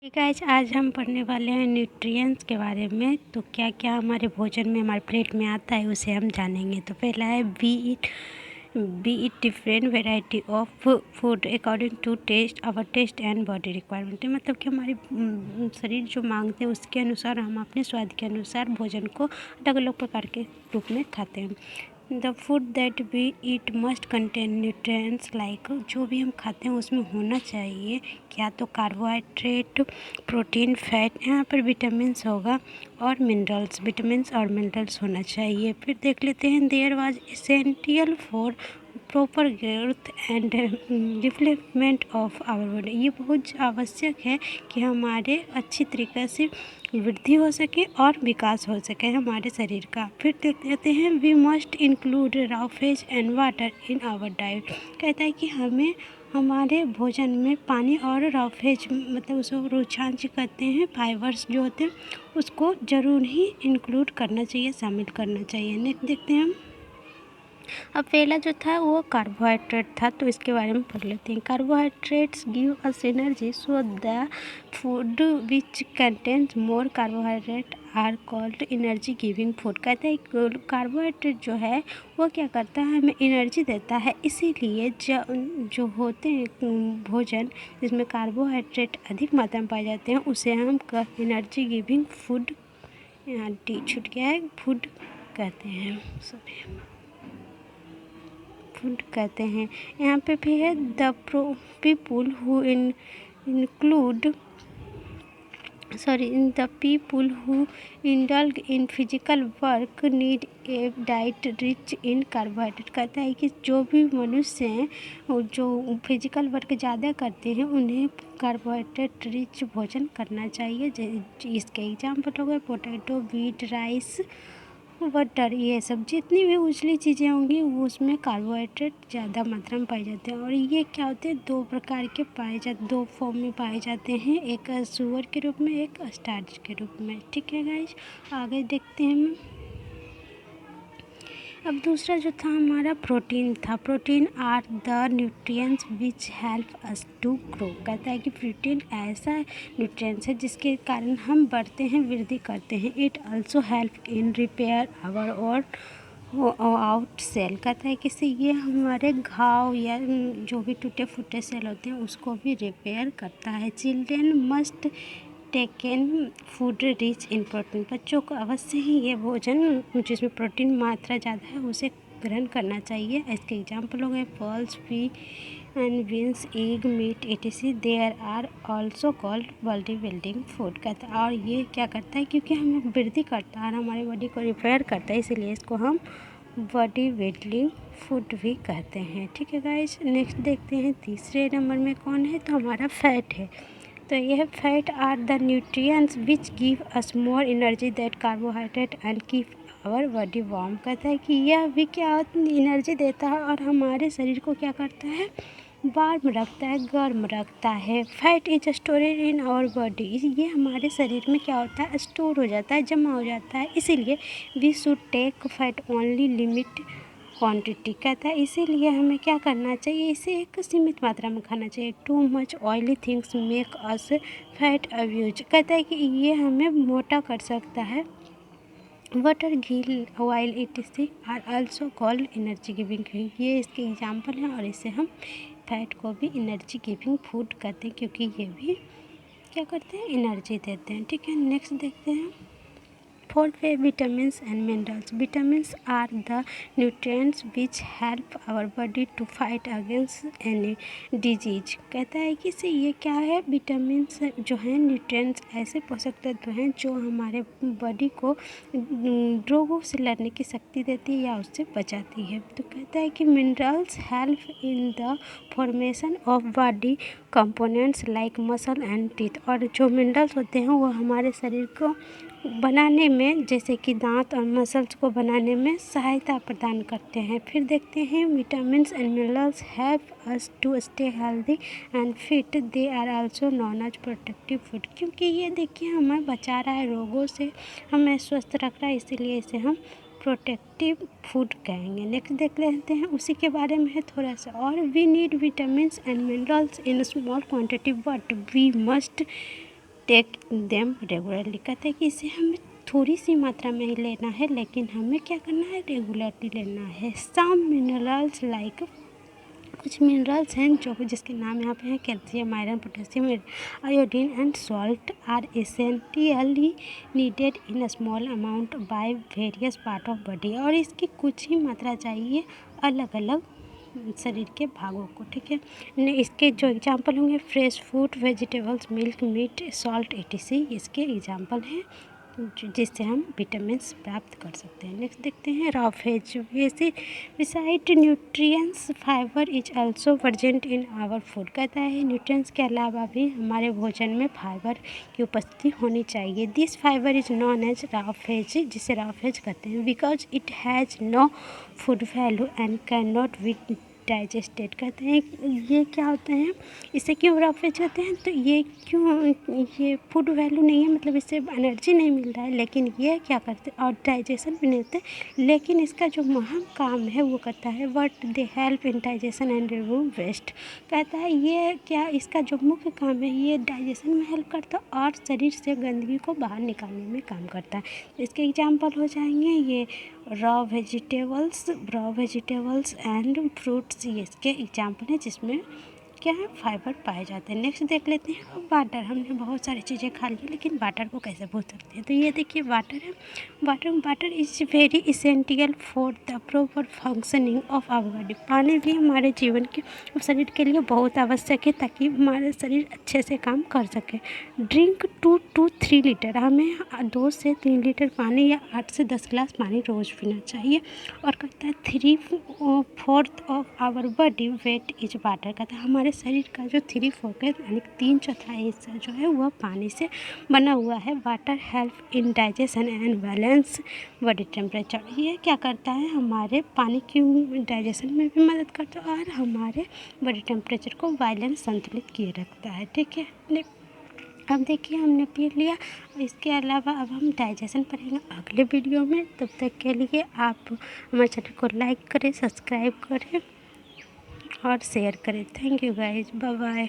ठीक है, आज हम पढ़ने वाले हैं न्यूट्रिएंट्स के बारे में। तो क्या क्या हमारे भोजन में हमारे प्लेट में आता है उसे हम जानेंगे। तो पहला है be it different variety of food according to taste our taste and body requirement. मतलब कि हमारे शरीर जो मांगते हैं उसके अनुसार हम अपने स्वाद के अनुसार भोजन को अलग अलग प्रकार के रूप में खाते हैं। The food that we eat must contain nutrients like, जो भी हम खाते हैं उसमें होना चाहिए क्या तो कार्बोहाइड्रेट, प्रोटीन, फैट, यहाँ पर विटामिन्स होगा और मिनरल्स, विटामिन्स और मिनरल्स होना चाहिए। फिर देख लेते हैं there was essential for proper growth and development of our body. ये बहुत आवश्यक है कि हमारे अच्छी तरीके से वृद्धि हो सके और विकास हो सके हमारे शरीर का। फिर देख लेते हैं we must include raw fish and water in our diet. कहता है कि हमें हमारे भोजन में पानी और रॉ फिश, मतलब उसको रुचांश कहते हैं, फाइबर्स जो होते हैं उसको ज़रूर ही इंक्लूड करना चाहिए, शामिल करना चाहिए। नेक्स्ट देखते हैं हम। अब पहला जो था वो कार्बोहाइड्रेट था, तो इसके बारे में पढ़ लेते हैं। Carbohydrates give us energy, so the food which contains more carbohydrate are called energy giving food. कहते हैं कार्बोहाइड्रेट जो है वो क्या करता है, हमें एनर्जी देता है। इसीलिए जो होते हैं भोजन जिसमें कार्बोहाइड्रेट अधिक मात्रा में पाए जाते हैं उसे हम एनर्जी गिविंग फूड, यहाँ टी छूट गया है, फूड कहते हैं, सॉरी, फूड कहते हैं। यहाँ पे भी है the people who include the people who indulge in physical work need a diet rich in carbohydrate. कहता है कि जो भी मनुष्य हैं जो फिजिकल वर्क ज़्यादा करते हैं उन्हें कार्बोहाइड्रेट रिच भोजन करना चाहिए। इसके एग्जाम्पल हो गए पोटैटो, व्हीट, राइस, बटर, ये सब जितनी भी उजली चीज़ें होंगी वो उसमें कार्बोहाइड्रेट ज़्यादा मात्रा में पाए जाते हैं। और ये क्या होते हैं, दो प्रकार के पाए जाते, दो फॉर्म में पाए जाते हैं, एक शुगर के रूप में, एक स्टार्च के रूप में। ठीक है गाइस, आगे देखते हैं हम। अब दूसरा जो था हमारा प्रोटीन था। Protein are the nutrients which help us to grow. कहता है कि प्रोटीन ऐसा न्यूट्रिएंट्स है जिसके कारण हम बढ़ते हैं, वृद्धि करते हैं। It also help in repair our और आउट सेल। कहता है कि इससे ये हमारे घाव या जो भी टूटे फूटे सेल होते हैं उसको भी रिपेयर करता है। Children must taken food rich in protein. बच्चों को अवश्य ही ये भोजन जिसमें प्रोटीन मात्रा ज़्यादा है उसे ग्रहण करना चाहिए। इसके एग्जाम्पल हो गए फल्स, pea and beans, egg, meat, etc. There are also called body building food. कहता है और ये क्या करता है, क्योंकि हमें वृद्धि करता है और हमारी बॉडी को रिपेयर करता है, इसीलिए इसको हम बॉडी बिल्डिंग फूड भी कहते हैं। ठीक है गाइस, नेक्स्ट देखते हैं तीसरे नंबर में कौन है, तो हमारा फैट है। तो यह fat are the nutrients which give us more energy that carbohydrate and keep our body warm. कहता है कि यह भी क्या एनर्जी देता है और हमारे शरीर को क्या करता है, वार्म रखता है, गर्म रखता है। Fat is stored in our body. ये हमारे शरीर में क्या होता है, स्टोर हो जाता है, जमा हो जाता है। इसीलिए we should take fat only limit quantity. कहता है इसीलिए हमें क्या करना चाहिए, इसे एक सीमित मात्रा में खाना चाहिए। Too much oily things make us fat abuse. कहता है कि ये हमें मोटा कर सकता है। Butter, ghee, oil, etc. Are also called energy giving. ये इसके एग्जाम्पल हैं और इसे हम फैट को भी एनर्जी गिविंग फूड कहते हैं, क्योंकि ये भी क्या करते हैं, एनर्जी देते हैं। ठीक है, नेक्स्ट देखते हैं। फोर्थ है vitamins and minerals. Vitamins are the nutrients which help our body to fight against any disease. कहता है कि इससे ये क्या है, विटामिन्स जो हैं न्यूट्रिएंट्स ऐसे पोषक तत्व हैं जो हमारे बॉडी को रोगों से लड़ने की शक्ति देती है या उससे बचाती है। तो कहता है कि minerals help in the formation of body components like muscle and teeth. और जो मिनरल्स होते हैं वो हमारे शरीर को बनाने में, जैसे कि दांत और मसल्स को बनाने में सहायता प्रदान करते हैं। फिर देखते हैं vitamins and minerals help us to stay healthy and fit. They are also known as protective food. क्योंकि ये देखिए हमें बचा रहा है रोगों से, हमें स्वस्थ रख रहा है, इसीलिए इसे हम प्रोटेक्टिव फूड कहेंगे। नेक्स्ट देख लेते हैं, उसी के बारे में है थोड़ा सा और। We need vitamins and minerals in small quantity but we must take them regularly. कहते हैं कि इसे हमें थोड़ी सी मात्रा में ही लेना है, लेकिन हमें क्या करना है, रेगुलरली लेना है। सम मिनरल्स लाइक, कुछ मिनरल्स हैं जो जिसके नाम यहाँ पे हैं calcium, iron, potassium, iodine and salt are essentially needed in small amount by various part of body. और इसकी कुछ ही मात्रा चाहिए अलग अलग शरीर के भागों को, ठीक है। इसके जो एग्जांपल होंगे, fresh food, vegetables, milk, meat, salt etc, इसके एग्जांपल हैं जिससे हम विटामिन्स प्राप्त कर सकते हैं। नेक्स्ट देखते हैं roughage. Beside nutrients fiber is also present in our food. कहता है न्यूट्रिएंट्स के अलावा भी हमारे भोजन में फाइबर की उपस्थिति होनी चाहिए। This fiber is known as roughage, जिसे रॉ वेज कहते हैं, because it has no food value and can not be digested. कहते हैं ये क्या होता है, इसे क्यों रॉ वेज कहते हैं, तो ये ये फूड वैल्यू नहीं है, मतलब इससे एनर्जी नहीं मिल रहा है, लेकिन ये क्या करते हैं और डाइजेशन भी नहीं होते, लेकिन इसका जो महान काम है वो करता है but they help in digestion and remove waste. कहता है ये क्या, इसका जो मुख्य काम है ये डाइजेशन में हेल्प करता है और शरीर से गंदगी को बाहर निकालने में काम करता है। इसके एग्जाम्पल हो जाएंगे ये रॉ वेजिटेबल्स एंड फ्रूट्स, ये इसके एग्जाम्पल हैं जिसमें क्या है, फाइबर पाए जाते हैं। नेक्स्ट देख लेते हैं वाटर। हमने बहुत सारी चीज़ें खा ली, लेकिन वाटर को कैसे भूल सकते हैं, तो ये देखिए वाटर है। Water is very essential for the proper functioning of our body. पानी भी हमारे जीवन के शरीर के लिए बहुत आवश्यक है ताकि हमारा शरीर अच्छे से काम कर सके। ड्रिंक 2 to 3 लीटर, हमें 2 से 3 लीटर पानी या 8 से 10 ग्लास पानी रोज़ पीना चाहिए। और कहता है 3/4 of our body weight is water. कहता है हमारे शरीर का जो 3/4 है यानी 3/4 हिस्सा जो है वह पानी से बना हुआ है। Water help in digestion and balance body temperature. ये क्या करता है, हमारे पानी की डाइजेशन में भी मदद करता है और हमारे बॉडी टेम्परेचर को बैलेंस संतुलित किए रखता है, ठीक है। अब देखिए हमने पी लिया, इसके अलावा अब हम डाइजेशन पढ़ेंगे अगले वीडियो में। तब तक के लिए आप हमारे चैनल को लाइक करें, सब्सक्राइब करें और शेयर करें। Thank you guys, bye bye.